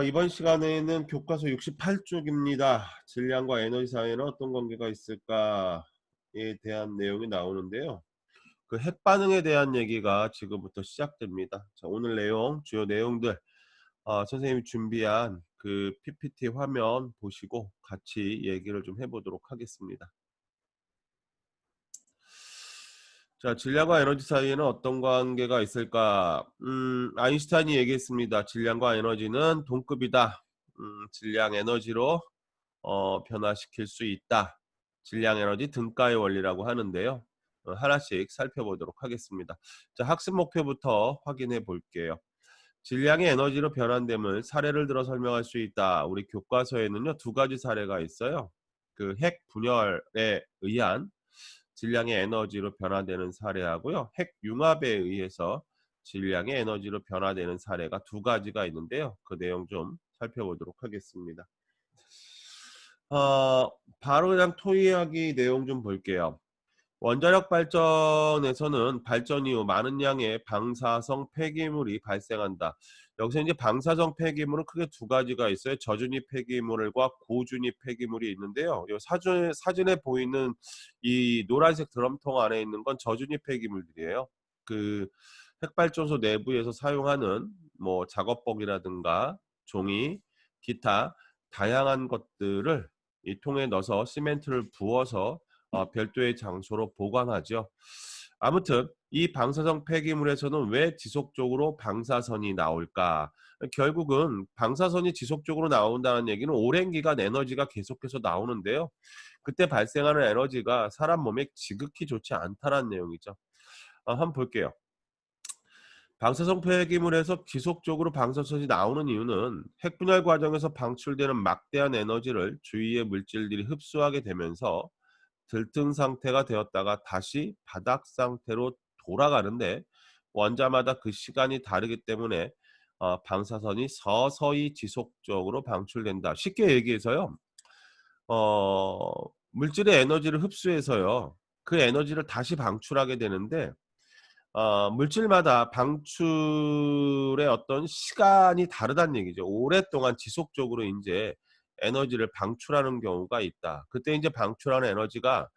이번 시간에는 교과서 68쪽입니다. 질량과 에너지 사이에는 어떤 관계가 있을까에 대한 내용이 나오는데요. 그 핵반응에 대한 얘기가 지금부터 시작됩니다. 자, 오늘 내용, 주요 내용들, 선생님이 준비한 그 PPT 화면 보시고 같이 얘기를 좀 해보도록 하겠습니다. 자, 질량과 에너지 사이에는 어떤 관계가 있을까? 아인슈타인이 얘기했습니다. 질량과 에너지는 동급이다. 질량 에너지로 변화시킬 수 있다. 질량 에너지 등가의 원리라고 하는데요. 하나씩 살펴보도록 하겠습니다. 자, 학습 목표부터 확인해 볼게요. 질량의 에너지로 변환됨을 사례를 들어 설명할 수 있다. 우리 교과서에는요, 두 가지 사례가 있어요. 그 핵 분열에 의한 질량의 에너지로 변화되는 사례하고요. 핵 융합에 의해서 질량의 에너지로 변화되는 사례가 두 가지가 있는데요. 그 내용 좀 살펴보도록 하겠습니다. 어, 바로 그냥 토의하기 내용 좀 볼게요. 원자력 발전에서는 발전 이후 많은 양의 방사성 폐기물이 발생한다. 여기서 이제 방사성 폐기물은 크게 두 가지가 있어요. 저준위 폐기물과 고준위 폐기물이 있는데요. 이 사진에 보이는 이 노란색 드럼통 안에 있는 건 저준위 폐기물들이에요. 그 핵발전소 내부에서 사용하는 뭐 작업복이라든가 종이, 기타 다양한 것들을 이 통에 넣어서 시멘트를 부어서 별도의 장소로 보관하죠. 아무튼 이 방사성 폐기물에서는 왜 지속적으로 방사선이 나올까? 결국은 방사선이 지속적으로 나온다는 얘기는 오랜 기간 에너지가 계속해서 나오는데요. 그때 발생하는 에너지가 사람 몸에 지극히 좋지 않다는 내용이죠. 한번 볼게요. 방사성 폐기물에서 지속적으로 방사선이 나오는 이유는 핵분열 과정에서 방출되는 막대한 에너지를 주위의 물질들이 흡수하게 되면서 들뜬 상태가 되었다가 다시 바닥 상태로 돌아가는데 원자마다 그 시간이 다르기 때문에 방사선이 서서히 지속적으로 방출된다. 쉽게 얘기해서요. 물질의 에너지를 흡수해서요. 그 에너지를 다시 방출하게 되는데 물질마다 방출의 어떤 시간이 다르다는 얘기죠. 오랫동안 지속적으로 인제 에너지를 방출하는 경우가 있다. 그때 인제 방출하는 에너지가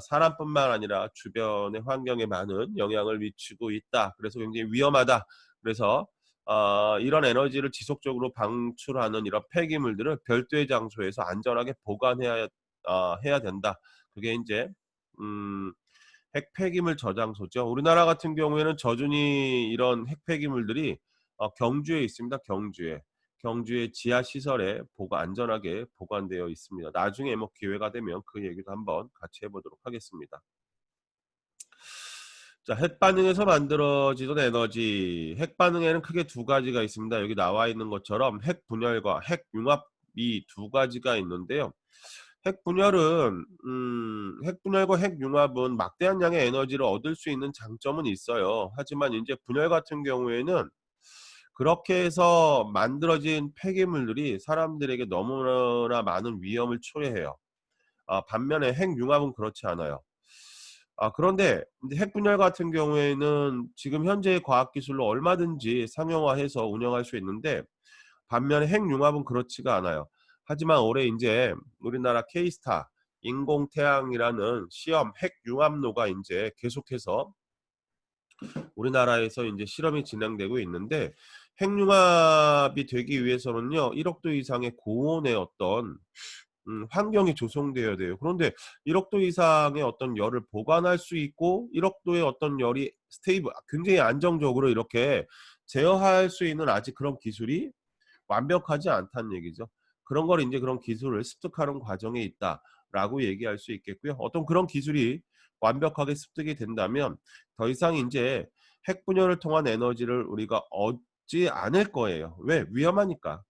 사람뿐만 아니라 주변의 환경에 많은 영향을 미치고 있다. 그래서 굉장히 위험하다. 그래서 이런 에너지를 지속적으로 방출하는 이런 폐기물들을 별도의 장소에서 안전하게 보관해야 해야 된다. 그게 인제 음 핵폐기물 저장소죠. 우리나라 같은 경우에는 저준위 이런 핵폐기물들이 경주에 있습니다. 경주에. 경주의 지하 시설에 안전하게 보관되어 있습니다. 나중에 뭐 기회가 되면 그 얘기도 한번 같이 해보도록 하겠습니다. 자, 핵반응에서 만들어지던 에너지. 핵반응에는 크게 두 가지가 있습니다. 여기 나와 있는 것처럼 핵분열과 핵융합이 두 가지가 있는데요. 핵분열과 핵융합은 막대한 양의 에너지를 얻을 수 있는 장점은 있어요. 하지만 이제 분열 같은 경우에는 그렇게 해서 만들어진 폐기물들이 사람들에게 너무나 많은 위험을 초래해요. 반면에 핵융합은 그렇지 않아요. 그런데 이제 핵분열 같은 경우에는 지금 현재의 과학기술로 얼마든지 상용화해서 운영할 수 있는데 반면에 핵융합은 그렇지가 않아요. 하지만 올해 인제 우리나라 K스타 인공태양이라는 시험 핵융합로가 인제 계속해서 우리나라에서 인제 실험이 진행되고 있는데 핵융합이 되기 위해서는요 1억 도 이상의 고온의 어떤 환경이 조성되어야 돼요. 그런데 1억 도 이상의 어떤 열을 보관할 수 있고 1억 도의 어떤 열이 굉장히 안정적으로 이렇게 제어할 수 있는 아직 그런 기술이 완벽하지 않다는 얘기죠. 그런 걸 인제 그런 기술을 습득하는 과정에 있다라고 얘기할 수 있겠고요. 어떤 그런 기술이 완벽하게 습득이 된다면 더 이상 인제 핵분열을 통한 에너지를 우리가 얻지 않을 거예요. 왜? 위험하니까.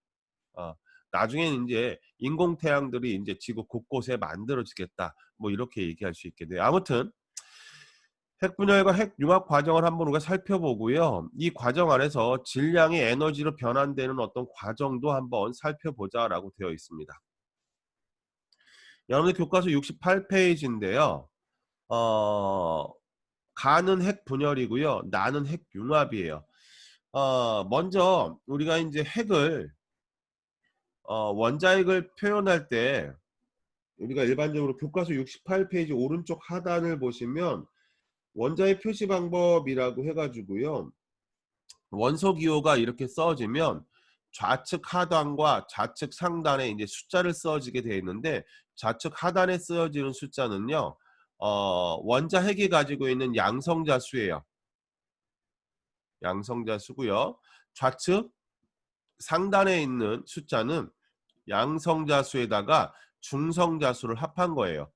어 나중에는 인제 인공태양들이 인제 지구 곳곳에 만들어지겠다. 뭐 이렇게 얘기할 수 있겠네요. 아무튼 핵분열과 핵융합 과정을 한번 우리가 살펴보고요. 이 과정 안에서 질량이 에너지로 변환되는 어떤 과정도 한번 살펴보자라고 되어 있습니다. 여러분들 교과서 68페이지인데요. 어 가는 핵분열이고요. 나는 핵융합이에요. 먼저 우리가 이제 핵을 원자핵을 표현할 때 우리가 일반적으로 교과서 68페이지 오른쪽 하단을 보시면 원자의 표시 방법이라고 해가지고요. 원소 기호가 이렇게 써지면 좌측 하단과 좌측 상단에 이제 숫자를 써지게 되어 있는데, 좌측 하단에 쓰여지는 숫자는요, 원자 핵이 가지고 있는 양성자 수예요. 양성자 수고요. 좌측 상단에 있는 숫자는 양성자 수에다가 중성자 수를 합한 거예요.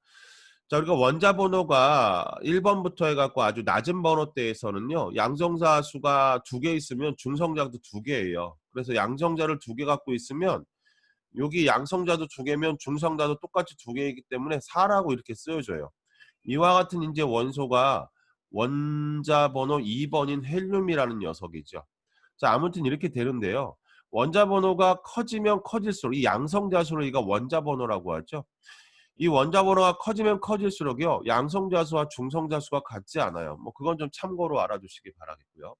자, 우리가 원자 번호가 1번부터 해갖고 아주 낮은 번호대에서는요, 양성자 수가 2개 있으면 중성자도 2개예요. 그래서 양성자를 2개 갖고 있으면 여기 양성자도 2개면 중성자도 똑같이 2개이기 때문에 4라고 이렇게 쓰여져요. 이와 같은 이제 원소가 원자 번호 2번인 헬륨이라는 녀석이죠. 자, 아무튼 이렇게 되는데요. 원자 번호가 커지면 커질수록 이 양성자 수를 우리가 원자 번호라고 하죠. 이 원자 번호가 커지면 커질수록요, 양성자 수와 중성자 수가 같지 않아요. 뭐 그건 좀 참고로 알아두시기 바라겠고요.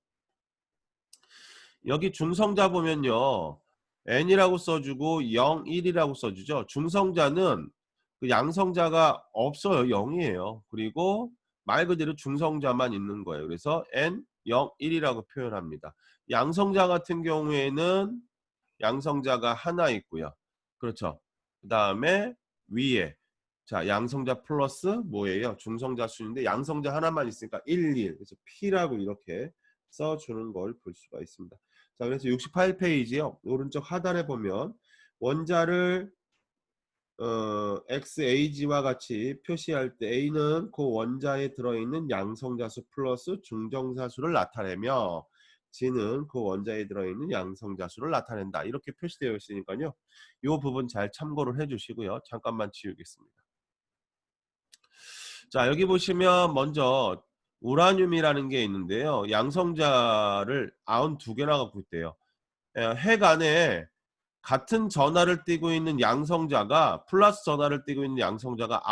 여기 중성자 보면요, n이라고 써주고 0, 1이라고 써주죠. 중성자는 그 양성자가 없어요. 0이에요. 그리고 말 그대로 중성자만 있는 거예요. 그래서 n, 0, 1이라고 표현합니다. 양성자 같은 경우에는 양성자가 하나 있고요. 그렇죠. 그 다음에 위에 자, 양성자 플러스 뭐예요? 중성자 수인데 양성자 하나만 있으니까 1, 1. 그래서 P라고 이렇게 써주는 걸 볼 수가 있습니다. 자, 그래서 68페이지요. 오른쪽 하단에 보면 원자를 XAG와 같이 표시할 때 A는 그 원자에 들어있는 양성자수 플러스 중성자수를 나타내며 G는 그 원자에 들어있는 양성자수를 나타낸다. 이렇게 표시되어 있으니까요. 이 부분 잘 참고를 해주시고요. 잠깐만 지우겠습니다. 자, 여기 보시면 먼저 우라늄이라는 게 있는데요. 양성자를 92개나 갖고 있대요. 핵 안에 같은 전하를 띠고 있는 양성자가 플러스 전하를 띠고 있는 양성자가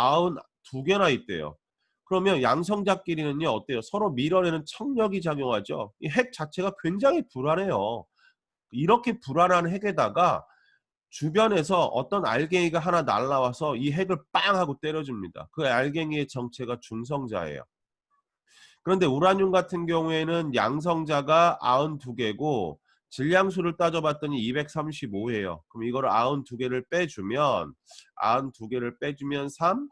92개나 있대요. 그러면 양성자끼리는요, 어때요? 서로 밀어내는 청력이 작용하죠. 이 핵 자체가 굉장히 불안해요. 이렇게 불안한 핵에다가 주변에서 어떤 알갱이가 하나 날라와서 이 핵을 빵 하고 때려줍니다. 그 알갱이의 정체가 중성자예요. 그런데 우라늄 같은 경우에는 양성자가 92개고 질량수를 따져봤더니 235예요. 그럼 이거를 92개를 빼주면 92개를 빼주면 3,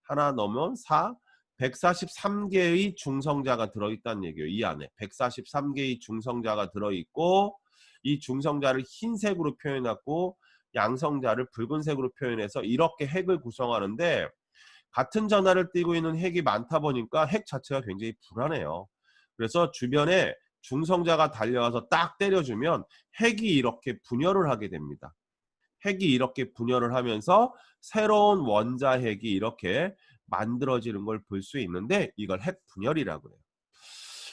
하나 넣으면 4, 143개의 중성자가 들어있다는 얘기예요. 이 안에 143개의 중성자가 들어있고, 이 중성자를 흰색으로 표현하고 양성자를 붉은색으로 표현해서 이렇게 핵을 구성하는데, 같은 전하를 띠고 있는 핵이 많다 보니까 핵 자체가 굉장히 불안해요. 그래서 주변에 중성자가 달려와서 딱 때려주면 핵이 이렇게 분열을 하게 됩니다. 핵이 이렇게 분열을 하면서 새로운 원자핵이 이렇게 만들어지는 걸 볼 수 있는데, 이걸 핵 분열이라고 해요.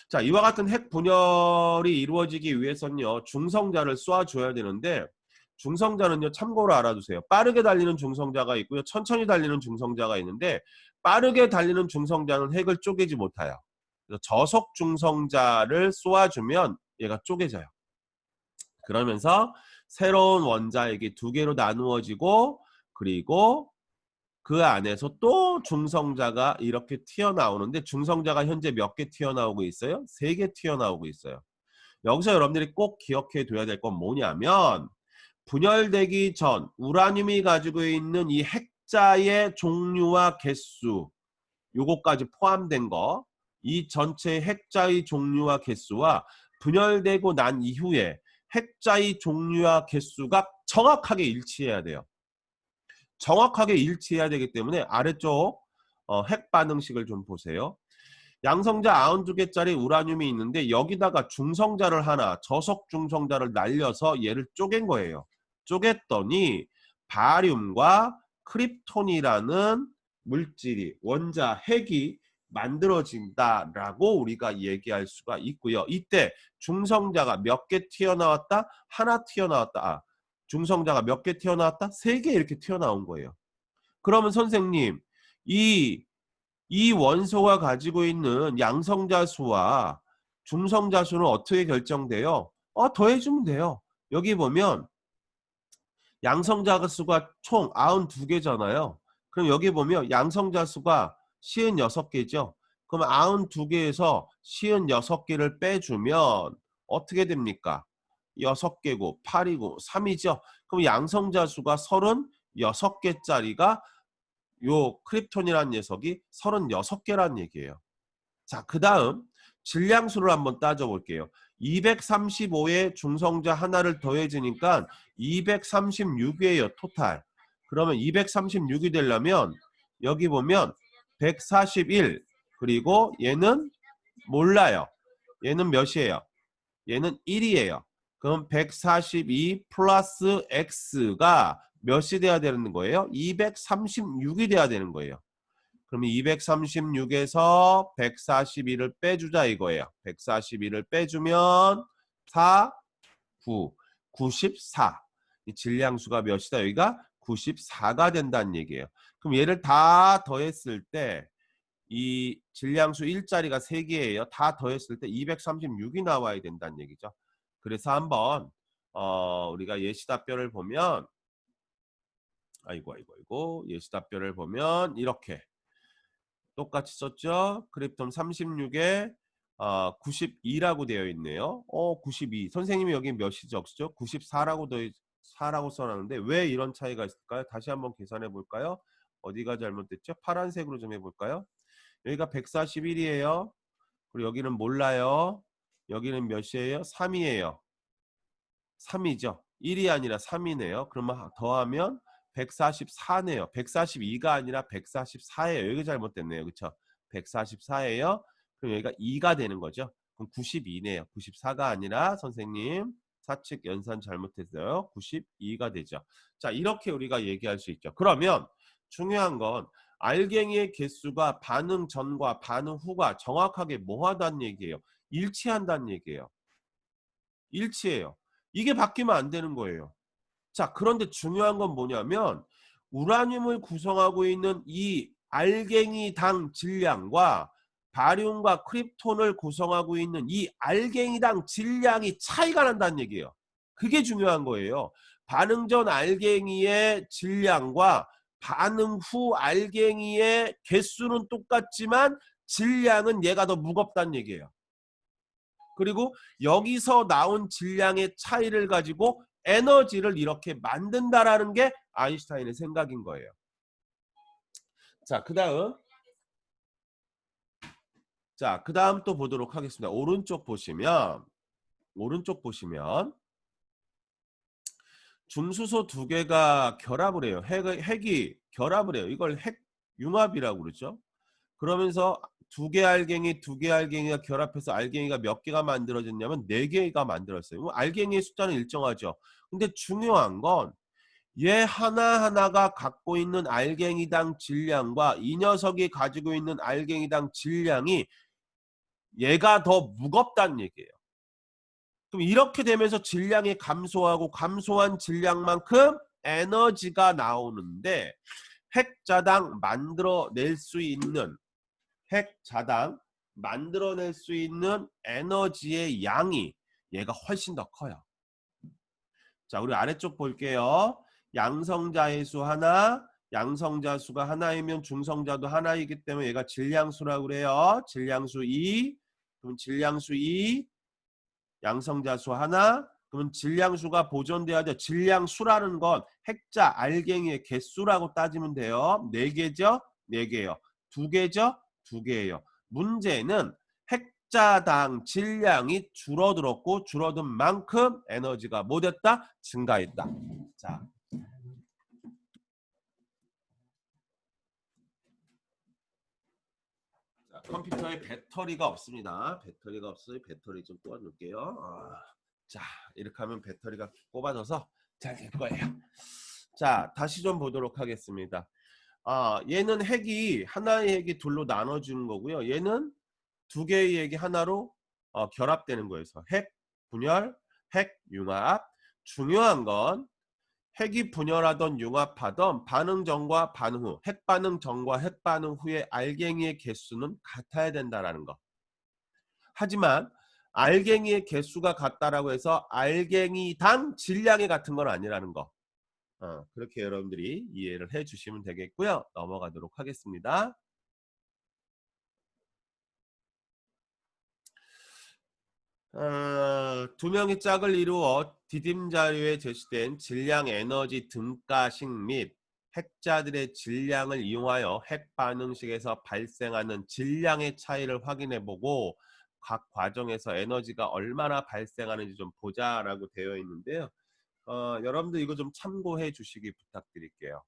자, 이와 같은 핵 분열이 이루어지기 위해서는요, 중성자를 쏴줘야 되는데, 중성자는요, 참고로 알아두세요. 빠르게 달리는 중성자가 있고요, 천천히 달리는 중성자가 있는데, 빠르게 달리는 중성자는 핵을 쪼개지 못해요. 그래서 저속 중성자를 쏘아주면 얘가 쪼개져요. 그러면서 새로운 원자핵이 2개로 나누어지고, 그리고 그 안에서 또 중성자가 이렇게 튀어나오는데, 중성자가 현재 몇 개 튀어나오고 있어요? 3개 튀어나오고 있어요. 여기서 여러분들이 꼭 기억해 둬야 될 건 뭐냐면, 분열되기 전 우라늄이 가지고 있는 이 핵자의 종류와 개수, 요거까지 포함된 거, 이 전체 핵자의 종류와 개수와 분열되고 난 이후에 핵자의 종류와 개수가 정확하게 일치해야 돼요. 정확하게 일치해야 되기 때문에 아래쪽 핵 반응식을 좀 보세요. 양성자 92개짜리 우라늄이 있는데 여기다가 중성자를 하나, 저속 중성자를 날려서 얘를 쪼갠 거예요. 쪼갰더니 바륨과 크립톤이라는 물질이, 원자 핵이 만들어진다라고 우리가 얘기할 수가 있고요. 이때 중성자가 몇 개 튀어나왔다? 하나 튀어나왔다. 중성자가 몇 개 튀어나왔다? 3개 이렇게 튀어나온 거예요. 그러면 선생님, 이 원소가 가지고 있는 양성자 수와 중성자 수는 어떻게 결정돼요? 더해주면 돼요. 여기 보면 양성자 수가 총 92개잖아요. 그럼 여기 보면 양성자 수가 56개죠. 그럼 92개에서 56개를 빼주면 어떻게 됩니까? 6개고 8이고 3이죠. 그럼 양성자 수가 36개짜리가 요 크립톤이라는 녀석이 36개라는 얘기예요. 자, 그 다음 질량수를 한번 따져볼게요. 235에 중성자 하나를 더해지니까 236이에요. 토탈. 그러면 236이 되려면 여기 보면 141 그리고 얘는 몰라요. 얘는 몇이에요? 얘는 1이에요. 그럼 142 플러스 x가 몇이 돼야 되는 거예요? 236이 돼야 되는 거예요. 그러면 236에서 141을 빼주자 이거예요. 141을 빼주면 4, 9, 94. 이 질량수가 몇이다? 여기가 94가 된다는 얘기예요. 그럼 얘를 다 더했을 때 이 질량수 1자리가 3개예요. 다 더했을 때 236이 나와야 된다는 얘기죠. 그래서 한번 우리가 예시답변을 보면 예시답변을 보면 이렇게 똑같이 썼죠. 크립톤 36에 92라고 되어 있네요. 92. 선생님이 여기 몇이 적시죠? 94라고 써놨는데 왜 이런 차이가 있을까요? 다시 한번 계산해 볼까요? 어디가 잘못됐죠? 파란색으로 좀 해볼까요? 여기가 141이에요. 그리고 여기는 몰라요. 여기는 몇이에요? 3이에요. 3이죠. 1이 아니라 3이네요. 그러면 더하면 144네요. 142가 아니라 144예요. 여기 잘못됐네요. 그쵸? 144예요. 그럼 여기가 2가 되는 거죠. 그럼 92네요. 94가 아니라 선생님 사측 연산 잘못했어요. 92가 되죠. 자, 이렇게 우리가 얘기할 수 있죠. 그러면 중요한 건 알갱이의 개수가 반응 전과 반응 후가 정확하게 뭐 하다는 얘기예요? 일치한다는 얘기예요. 일치해요. 이게 바뀌면 안 되는 거예요. 자, 그런데 중요한 건 뭐냐면 우라늄을 구성하고 있는 이 알갱이당 질량과 바륨과 크립톤을 구성하고 있는 이 알갱이당 질량이 차이가 난다는 얘기예요. 그게 중요한 거예요. 반응 전 알갱이의 질량과 반응 후 알갱이의 개수는 똑같지만 질량은 얘가 더 무겁다는 얘기예요. 그리고 여기서 나온 질량의 차이를 가지고 에너지를 이렇게 만든다라는 게 아인슈타인의 생각인 거예요. 자, 그 다음 또 보도록 하겠습니다. 오른쪽 보시면 중수소 두 개가 결합을 해요. 핵이 결합을 해요. 이걸 핵융합이라고 그러죠. 그러면서 두 개 알갱이가 결합해서 알갱이가 몇 개가 만들어졌냐면 4개가 만들었어요. 알갱이의 숫자는 일정하죠. 근데 중요한 건 얘 하나하나가 갖고 있는 알갱이당 질량과 이 녀석이 가지고 있는 알갱이당 질량이 얘가 더 무겁다는 얘기예요. 그럼 이렇게 되면서 질량이 감소하고 감소한 질량만큼 에너지가 나오는데 핵자당 만들어낼 수 있는 에너지의 양이 얘가 훨씬 더 커요. 자, 우리 아래쪽 볼게요. 양성자의 수 하나, 양성자 수가 하나이면 중성자도 하나이기 때문에 얘가 질량수라고 그래요. 질량수 2, 그럼 질량수 2, 양성자 수 하나, 그러면 질량수가 보존돼야죠. 질량수라는 건 핵자 알갱이의 개수라고 따지면 돼요. 4개죠? 4개요. 2개죠? 2개예요. 문제는 핵자당 질량이 줄어들었고 줄어든 만큼 에너지가 뭐 됐다? 증가했다. 자, 컴퓨터에 배터리가 없습니다. 배터리가 없어요. 배터리 좀 꽂아놓을게요. 자, 이렇게 하면 배터리가 꼽아져서 잘 될 거예요. 자, 다시 좀 보도록 하겠습니다. 얘는 하나의 핵이 둘로 나눠주는 거고요. 얘는 2개의 핵이 하나로 결합되는 거예요. 핵 분열, 핵 융합. 중요한 건 핵이 분열하던 융합하던 반응 전과 반응 후, 핵 반응 전과 핵 반응 후의 알갱이의 개수는 같아야 된다라는 거. 하지만 알갱이의 개수가 같다라고 해서 알갱이당 질량이 같은 건 아니라는 거. 그렇게 여러분들이 이해를 해 주시면 되겠고요. 넘어가도록 하겠습니다. 두 명의 짝을 이루어 디딤 자료에 제시된 질량 에너지 등가식 및 핵자들의 질량을 이용하여 핵 반응식에서 발생하는 질량의 차이를 확인해 보고 각 과정에서 에너지가 얼마나 발생하는지 좀 보자라고 되어 있는데요. 여러분들 이거 좀 참고해 주시기 부탁드릴게요.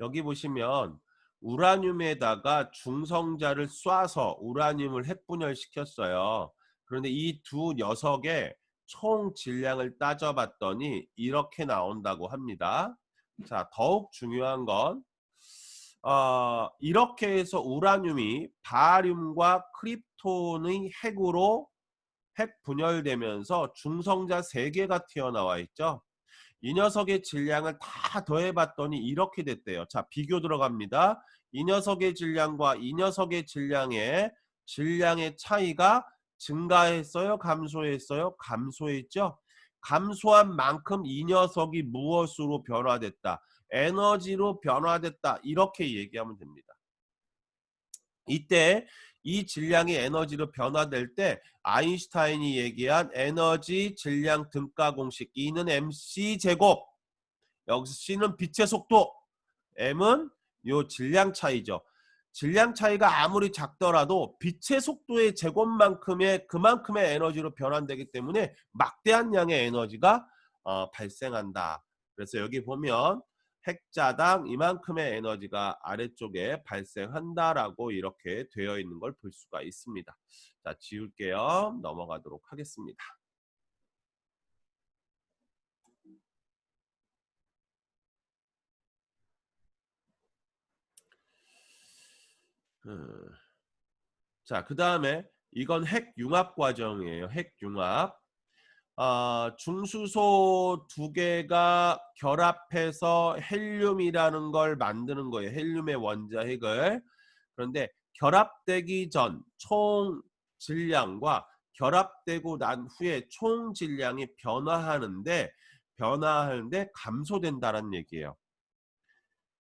여기 보시면 우라늄에다가 중성자를 쏴서 우라늄을 핵분열시켰어요. 그런데 이 두 녀석의 총 질량을 따져봤더니 이렇게 나온다고 합니다. 자, 더욱 중요한 건 이렇게 해서 우라늄이 바륨과 크립톤의 핵으로 핵 분열되면서 중성자 3개가 튀어나와 있죠. 이 녀석의 질량을 다 더해봤더니 이렇게 됐대요. 자, 비교 들어갑니다. 이 녀석의 질량과 이 녀석의 질량의 차이가 증가했어요? 감소했어요? 감소했죠? 감소한 만큼 이 녀석이 무엇으로 변화됐다? 에너지로 변화됐다. 이렇게 얘기하면 됩니다. 이때 이 질량이 에너지로 변화될 때 아인슈타인이 얘기한 에너지 질량 등가 공식 E는 mc 제곱, 여기서 C는 빛의 속도, M은 요 질량 차이죠. 질량 차이가 아무리 작더라도 빛의 속도의 제곱만큼의 그만큼의 에너지로 변환되기 때문에 막대한 양의 에너지가 발생한다. 그래서 여기 보면 핵자당 이만큼의 에너지가 아래쪽에 발생한다라고 이렇게 되어 있는 걸 볼 수가 있습니다. 자, 지울게요. 넘어가도록 하겠습니다. 자, 그 다음에 이건 핵융합 과정이에요. 핵융합. 중수소 두 개가 결합해서 헬륨이라는 걸 만드는 거예요. 헬륨의 원자핵을. 그런데 결합되기 전 총 질량과 결합되고 난 후에 총 질량이 변화하는데 감소된다는 얘기예요.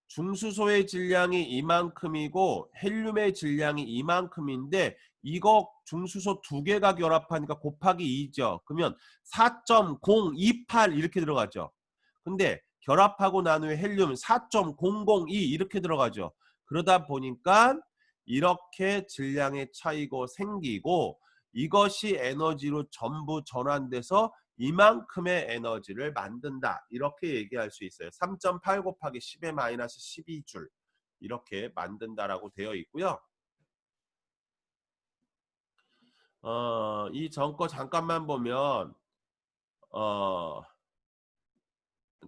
중수소의 질량이 이만큼이고 헬륨의 질량이 이만큼인데 이거 중수소 두 개가 결합하니까 곱하기 2죠. 그러면 4.028 이렇게 들어가죠. 근데 결합하고 난 후에 헬륨 4.002 이렇게 들어가죠. 그러다 보니까 이렇게 질량의 차이가 생기고 이것이 에너지로 전부 전환돼서 이만큼의 에너지를 만든다. 이렇게 얘기할 수 있어요. 3.8 곱하기 10의 마이너스 12줄 이렇게 만든다라고 되어 있고요. 이 전거 잠깐만 보면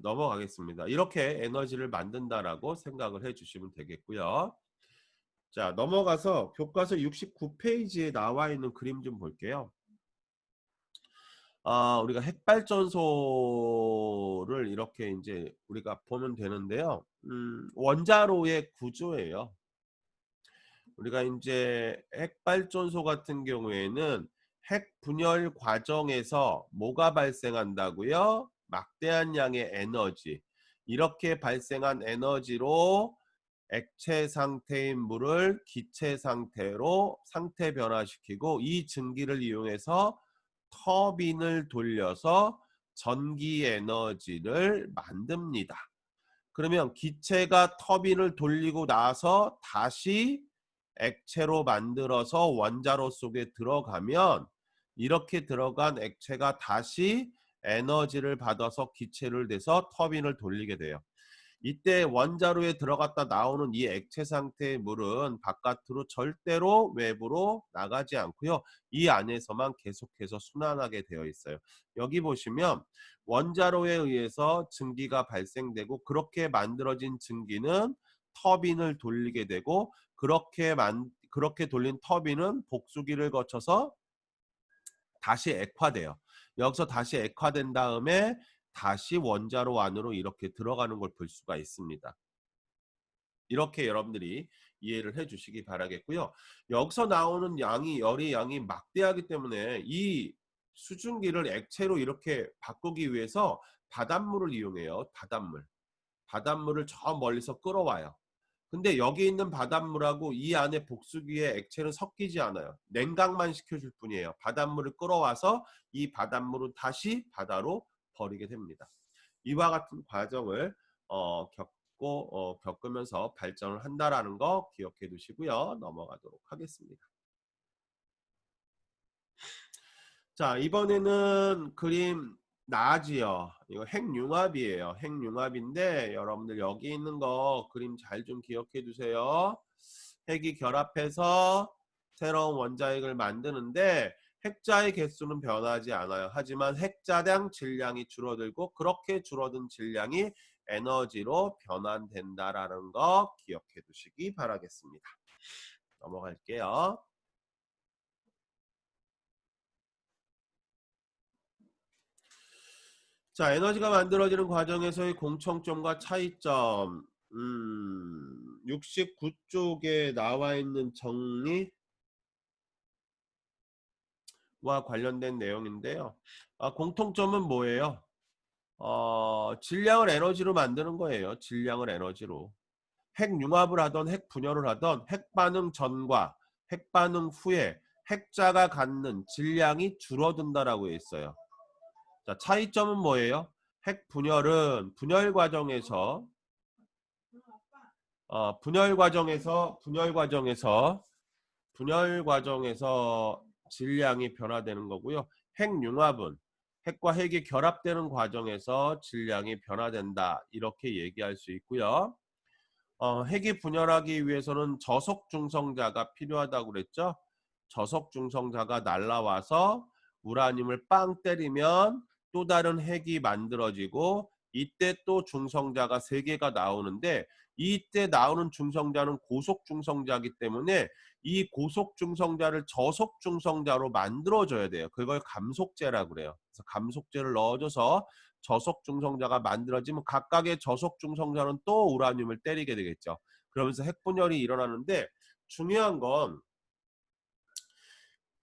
넘어가겠습니다. 이렇게 에너지를 만든다라고 생각을 해주시면 되겠고요. 자, 넘어가서 교과서 69페이지에 나와 있는 그림 좀 볼게요. 우리가 핵발전소를 이렇게 이제 우리가 보면 되는데요. 원자로의 구조예요. 우리가 이제 핵발전소 같은 경우에는 핵 분열 과정에서 뭐가 발생한다고요? 막대한 양의 에너지. 이렇게 발생한 에너지로 액체 상태인 물을 기체 상태로 상태 변화시키고 이 증기를 이용해서 터빈을 돌려서 전기 에너지를 만듭니다. 그러면 기체가 터빈을 돌리고 나서 다시 액체로 만들어서 원자로 속에 들어가면 이렇게 들어간 액체가 다시 에너지를 받아서 기체를 내서 터빈을 돌리게 돼요. 이때 원자로에 들어갔다 나오는 이 액체 상태의 물은 바깥으로 절대로 외부로 나가지 않고요. 이 안에서만 계속해서 순환하게 되어 있어요. 여기 보시면 원자로에 의해서 증기가 발생되고 그렇게 만들어진 증기는 터빈을 돌리게 되고 그렇게 돌린 터빈은 복수기를 거쳐서 다시 액화돼요. 여기서 다시 액화된 다음에 다시 원자로 안으로 이렇게 들어가는 걸 볼 수가 있습니다. 이렇게 여러분들이 이해를 해 주시기 바라겠고요. 여기서 나오는 열의 양이 막대하기 때문에 이 수증기를 액체로 이렇게 바꾸기 위해서 바닷물을 이용해요. 바닷물을 저 멀리서 끌어와요. 근데 여기 있는 바닷물하고 이 안에 복수기의 액체는 섞이지 않아요. 냉각만 시켜줄 뿐이에요. 바닷물을 끌어와서 이 바닷물은 다시 바다로 버리게 됩니다. 이와 같은 과정을 겪으면서 발전을 한다라는 거 기억해 두시고요. 넘어가도록 하겠습니다. 자, 이번에는 그림 나지요. 이거 핵융합이에요. 핵융합인데 여러분들 여기 있는 거 그림 잘 좀 기억해 두세요. 핵이 결합해서 새로운 원자핵을 만드는데 핵자의 개수는 변하지 않아요. 하지만 핵자당 질량이 줄어들고 그렇게 줄어든 질량이 에너지로 변환된다라는 거 기억해 두시기 바라겠습니다. 넘어갈게요. 자, 에너지가 만들어지는 과정에서의 공통점과 차이점. 69쪽에 나와 있는 정리와 관련된 내용인데요. 공통점은 뭐예요? 질량을 에너지로 만드는 거예요. 질량을 에너지로. 핵융합을 하던 핵분열을 하던 핵반응 전과 핵반응 후에 핵자가 갖는 질량이 줄어든다라고 했어요. 자, 차이점은 뭐예요? 핵분열은 분열 과정에서 질량이 변화되는 거고요. 핵융합은 핵과 핵이 결합되는 과정에서 질량이 변화된다. 이렇게 얘기할 수 있고요. 핵이 분열하기 위해서는 저속 중성자가 필요하다고 그랬죠. 저속 중성자가 날라와서 우라늄을 빵 때리면 또 다른 핵이 만들어지고 이때 또 중성자가 3개가 나오는데 이때 나오는 중성자는 고속 중성자이기 때문에 이 고속 중성자를 저속 중성자로 만들어줘야 돼요. 그걸 감속제라고 그래요. 그래서 감속제를 넣어줘서 저속 중성자가 만들어지면 각각의 저속 중성자는 또 우라늄을 때리게 되겠죠. 그러면서 핵분열이 일어나는데 중요한 건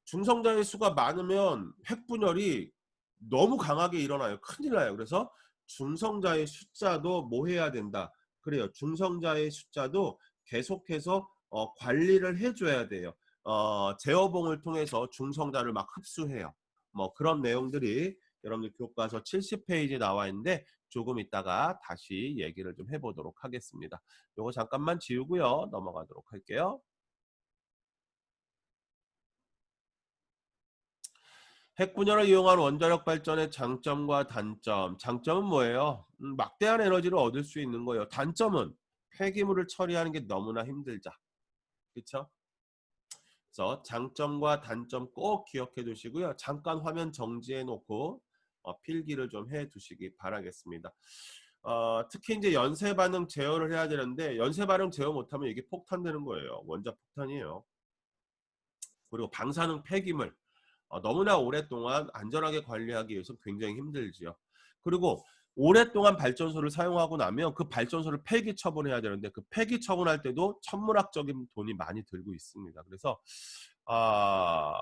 중성자의 수가 많으면 핵분열이 너무 강하게 일어나요. 큰일 나요. 그래서 중성자의 숫자도 뭐 해야 된다. 그래요. 중성자의 숫자도 계속해서 관리를 해줘야 돼요. 제어봉을 통해서 중성자를 막 흡수해요. 뭐 그런 내용들이 여러분들 교과서 70페이지에 나와 있는데 조금 있다가 다시 얘기를 좀 해보도록 하겠습니다. 요거 잠깐만 지우고요. 넘어가도록 할게요. 핵분열을 이용한 원자력 발전의 장점과 단점. 장점은 뭐예요? 막대한 에너지를 얻을 수 있는 거예요. 단점은 폐기물을 처리하는 게 너무나 힘들자. 그렇죠? 그래서 장점과 단점 꼭 기억해 두시고요. 잠깐 화면 정지해 놓고 필기를 좀 해 두시기 바라겠습니다. 특히 이제 연쇄 반응 제어를 해야 되는데 연쇄 반응 제어 못하면 이게 폭탄되는 거예요. 원자 폭탄이에요. 그리고 방사능 폐기물 너무나 오랫동안 안전하게 관리하기 위해서 굉장히 힘들지요. 그리고 오랫동안 발전소를 사용하고 나면 그 발전소를 폐기 처분해야 되는데 그 폐기 처분할 때도 천문학적인 돈이 많이 들고 있습니다. 그래서 아,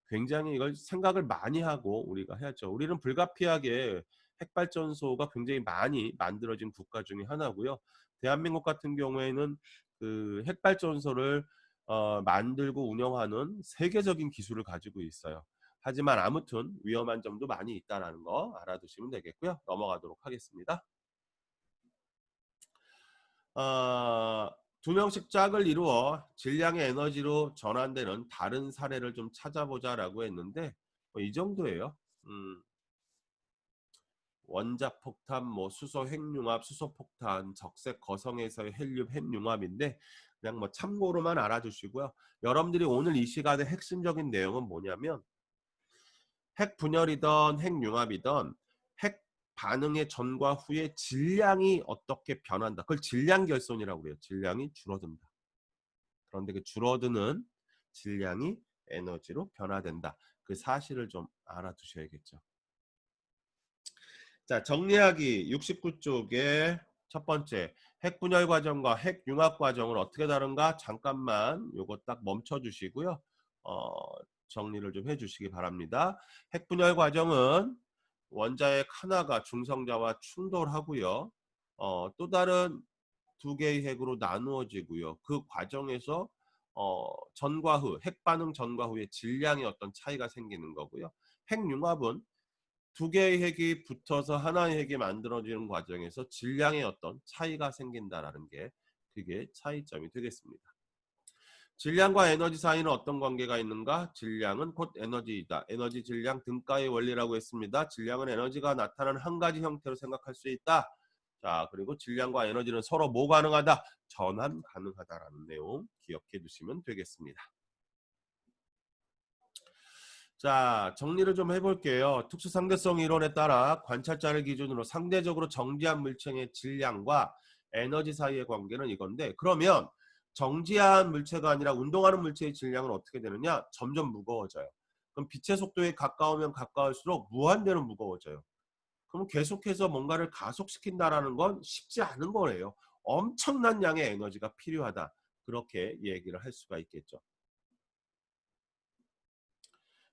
굉장히 이걸 생각을 많이 하고 우리가 해야죠. 우리는 불가피하게 핵발전소가 굉장히 많이 만들어진 국가 중에 하나고요. 대한민국 같은 경우에는 그 핵발전소를 만들고 운영하는 세계적인 기술을 가지고 있어요. 하지만 아무튼 위험한 점도 많이 있다는 거 알아두시면 되겠고요. 넘어가도록 하겠습니다. 어, 2명씩 짝을 이루어 질량의 에너지로 전환되는 다른 사례를 좀 찾아보자라고 했는데 이 정도예요. 원자폭탄, 뭐 수소 핵융합, 수소폭탄, 적색 거성에서의 헬륨 핵융합인데 그냥 뭐 참고로만 알아주시고요. 여러분들이 오늘 이 시간의 핵심적인 내용은 뭐냐면 핵분열이든 핵융합이든 핵 반응의 전과 후에 질량이 어떻게 변한다. 그걸 질량 결손이라고 그래요. 질량이 줄어든다. 그런데 그 줄어드는 질량이 에너지로 변화된다. 그 사실을 좀 알아두셔야겠죠. 자, 정리하기 69쪽에 첫 번째 핵분열 과정과 핵융합 과정은 어떻게 다른가 잠깐만 요거 딱 멈춰 주시고요. 정리를 좀 해주시기 바랍니다. 핵분열 과정은 원자핵 하나가 중성자와 충돌하고요. 또 다른 두 개의 핵으로 나누어지고요. 그 과정에서 전과 후, 핵반응 전과 후에 질량의 어떤 차이가 생기는 거고요. 핵융합은 두 개의 핵이 붙어서 하나의 핵이 만들어지는 과정에서 질량의 어떤 차이가 생긴다라는 게 그게 차이점이 되겠습니다. 질량과 에너지 사이는 어떤 관계가 있는가? 질량은 곧 에너지이다. 에너지 질량 등가의 원리라고 했습니다. 질량은 에너지가 나타나는 한 가지 형태로 생각할 수 있다. 자, 그리고 질량과 에너지는 서로 뭐 가능하다? 전환 가능하다라는 내용 기억해 두시면 되겠습니다. 자, 정리를 좀 해볼게요. 특수상대성 이론에 따라 관찰자를 기준으로 상대적으로 정지한 물체의 질량과 에너지 사이의 관계는 이건데, 그러면 정지한 물체가 아니라 운동하는 물체의 질량은 어떻게 되느냐? 점점 무거워져요. 그럼 빛의 속도에 가까우면 가까울수록 무한대로 무거워져요. 그럼 계속해서 뭔가를 가속시킨다라는 건 쉽지 않은 거예요. 엄청난 양의 에너지가 필요하다. 그렇게 얘기를 할 수가 있겠죠.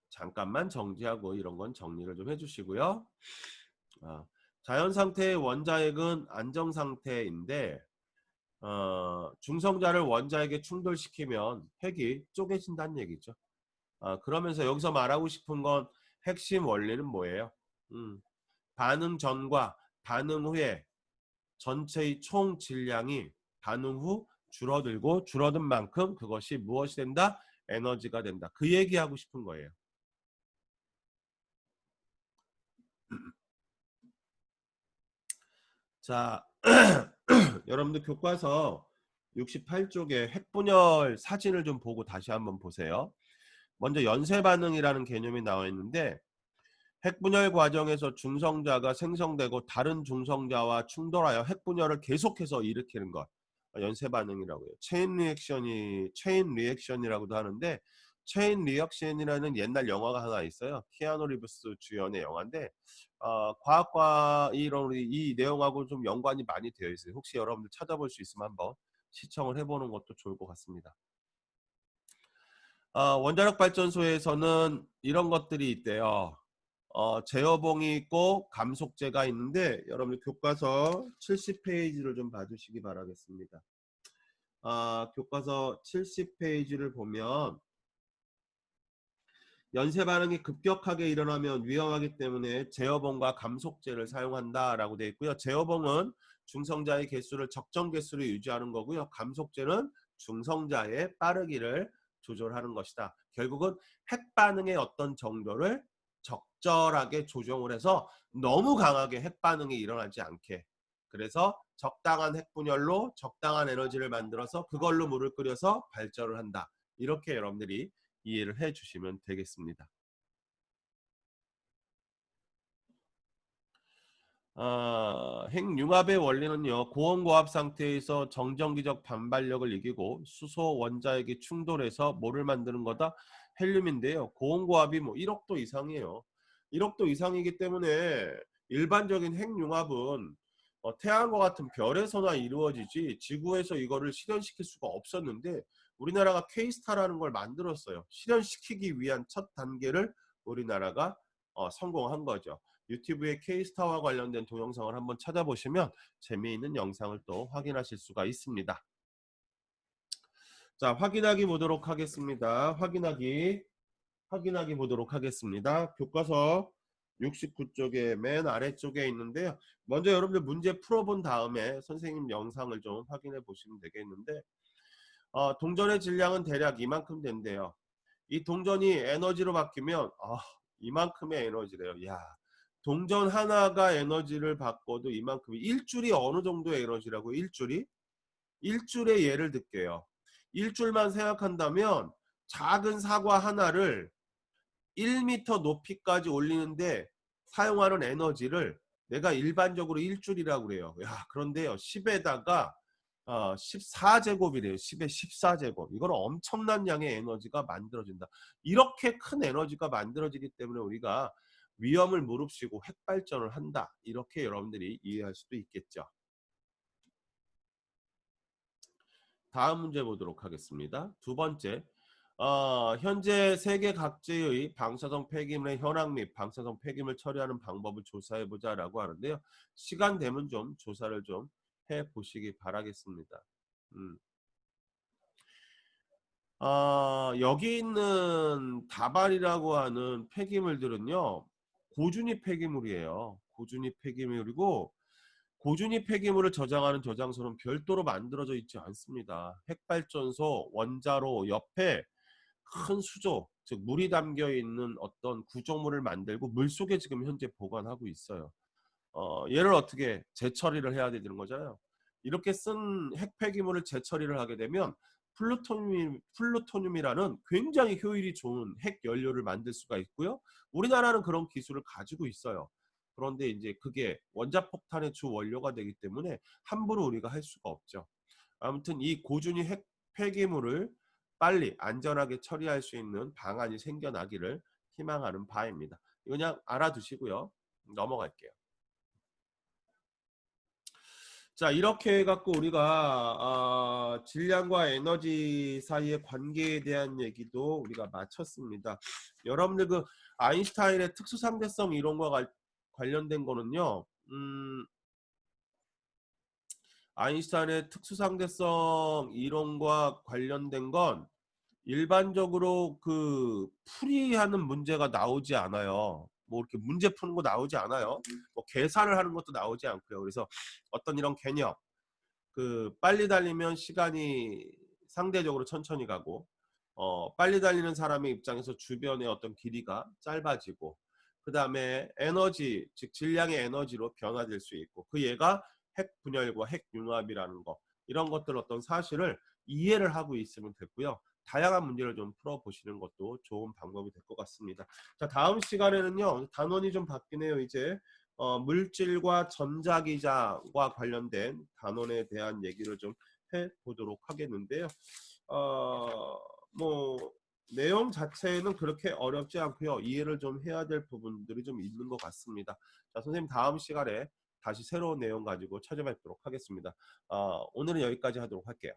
잠깐만 정지하고 이런 건 정리를 좀 해주시고요. 자연 상태의 원자핵은 안정 상태인데 중성자를 원자핵에 충돌시키면 핵이 쪼개진다는 얘기죠. 그러면서 여기서 말하고 싶은 건 핵심 원리는 뭐예요? 반응 전과 반응 후에 전체의 총 질량이 반응 후 줄어들고 줄어든 만큼 그것이 무엇이 된다? 에너지가 된다. 그 얘기하고 싶은 거예요. 자, 여러분들 교과서 68쪽에 핵분열 사진을 좀 보고 다시 한번 보세요. 먼저 연쇄 반응이라는 개념이 나와 있는데 핵분열 과정에서 중성자가 생성되고 다른 중성자와 충돌하여 핵분열을 계속해서 일으키는 것. 연쇄 반응이라고 해요. 체인 리액션이라고도 하는데 체인 리액션이라는 옛날 영화가 하나 있어요. 키아누 리브스 주연의 영화인데 과학과 이 내용하고 좀 연관이 많이 되어 있어요. 혹시 여러분들 찾아볼 수 있으면 한번 시청을 해보는 것도 좋을 것 같습니다. 원자력 발전소에서는 이런 것들이 있대요. 제어봉이 있고 감속재가 있는데 여러분들 교과서 70페이지를 좀 봐주시기 바라겠습니다. 교과서 70페이지를 보면 연쇄 반응이 급격하게 일어나면 위험하기 때문에 제어봉과 감속재를 사용한다라고 되어 있고요. 제어봉은 중성자의 개수를 적정 개수로 유지하는 거고요. 감속재는 중성자의 빠르기를 조절하는 것이다. 결국은 핵 반응의 어떤 정도를 적절하게 조정을 해서 너무 강하게 핵 반응이 일어나지 않게, 그래서 적당한 핵분열로 적당한 에너지를 만들어서 그걸로 물을 끓여서 발전을 한다. 이렇게 여러분들이 이해를 해 주시면 되겠습니다. 핵융합의 원리는요. 고온고압 상태에서 정전기적 반발력을 이기고 수소 원자핵이 충돌해서 뭐를 만드는 거다? 헬륨인데요. 고온고압이 뭐 1억도 이상이에요. 1억도 이상이기 때문에 일반적인 핵융합은 태양과 같은 별에서나 이루어지지 지구에서 이거를 실현시킬 수가 없었는데 우리나라가 K스타라는 걸 만들었어요. 실현시키기 위한 첫 단계를 우리나라가 성공한 거죠. 유튜브에 K스타와 관련된 동영상을 한번 찾아보시면 재미있는 영상을 또 확인하실 수가 있습니다. 자, 확인하기 보도록 하겠습니다. 확인하기 보도록 하겠습니다. 교과서 69쪽에 맨 아래쪽에 있는데요. 먼저 여러분들 문제 풀어본 다음에 선생님 영상을 좀 확인해 보시면 되겠는데 동전의 질량은 대략 이만큼 된대요. 이 동전이 에너지로 바뀌면 이만큼의 에너지래요. 야, 동전 하나가 에너지를 바꿔도 이만큼. 일줄이 어느 정도의 에너지라고? 일줄의 예를 들게요. 일줄만 생각한다면 작은 사과 하나를 1m 높이까지 올리는데 사용하는 에너지를 내가 일반적으로 일줄이라고 그래요. 야, 그런데요 10에다가 14제곱이래요. 10의 14제곱. 이건 엄청난 양의 에너지가 만들어진다. 이렇게 큰 에너지가 만들어지기 때문에 우리가 위험을 무릅쓰고 핵발전을 한다. 이렇게 여러분들이 이해할 수도 있겠죠. 다음 문제 보도록 하겠습니다. 두 번째, 현재 세계 각지의 방사성 폐기물의 현황 및 방사성 폐기물 처리하는 방법을 조사해 보자라고 하는데요. 시간 되면 좀 조사를 좀 해 보시기 바라겠습니다. 음. 여기 있는 다발이라고 하는 폐기물들은요, 고준위 폐기물이에요. 고준위 폐기물이고, 고준위 폐기물을 저장하는 저장소는 별도로 만들어져 있지 않습니다. 핵발전소 원자로 옆에 큰 수조, 즉 물이 담겨 있는 어떤 구조물을 만들고 물속에 지금 현재 보관하고 있어요. 얘를 어떻게 재처리를 해야 되는 거잖아요. 이렇게 쓴 핵폐기물을 재처리를 하게 되면 플루토늄이라는 굉장히 효율이 좋은 핵 연료를 만들 수가 있고요. 우리나라는 그런 기술을 가지고 있어요. 그런데 이제 그게 원자폭탄의 주 원료가 되기 때문에 함부로 우리가 할 수가 없죠. 아무튼 이 고준위 핵 폐기물을 빨리 안전하게 처리할 수 있는 방안이 생겨나기를 희망하는 바입니다. 이거 그냥 알아두시고요. 넘어갈게요. 자, 이렇게 해갖고 우리가 질량과 에너지 사이의 관계에 대한 얘기도 우리가 마쳤습니다. 여러분들 그 아인슈타인의 특수상대성 이론과 관련된 거는요. 아인슈타인의 특수상대성 이론과 관련된 건 일반적으로 그 풀이하는 문제가 나오지 않아요. 뭐 이렇게 문제 푸는 거 나오지 않아요. 뭐 계산을 하는 것도 나오지 않고요. 그래서 어떤 이런 개념, 그 빨리 달리면 시간이 상대적으로 천천히 가고, 빨리 달리는 사람의 입장에서 주변의 어떤 길이가 짧아지고, 그 다음에 에너지, 즉 질량의 에너지로 변화될 수 있고, 그 얘가 핵 분열과 핵 융합이라는 거, 이런 것들 어떤 사실을 이해를 하고 있으면 됐고요. 다양한 문제를 좀 풀어보시는 것도 좋은 방법이 될 것 같습니다. 자, 다음 시간에는요, 단원이 좀 바뀌네요. 이제 물질과 전자기자와 관련된 단원에 대한 얘기를 좀 해보도록 하겠는데요. 뭐 내용 자체는 그렇게 어렵지 않고요. 이해를 좀 해야 될 부분들이 좀 있는 것 같습니다. 자, 선생님 다음 시간에 다시 새로운 내용 가지고 찾아뵙도록 하겠습니다. 오늘은 여기까지 하도록 할게요.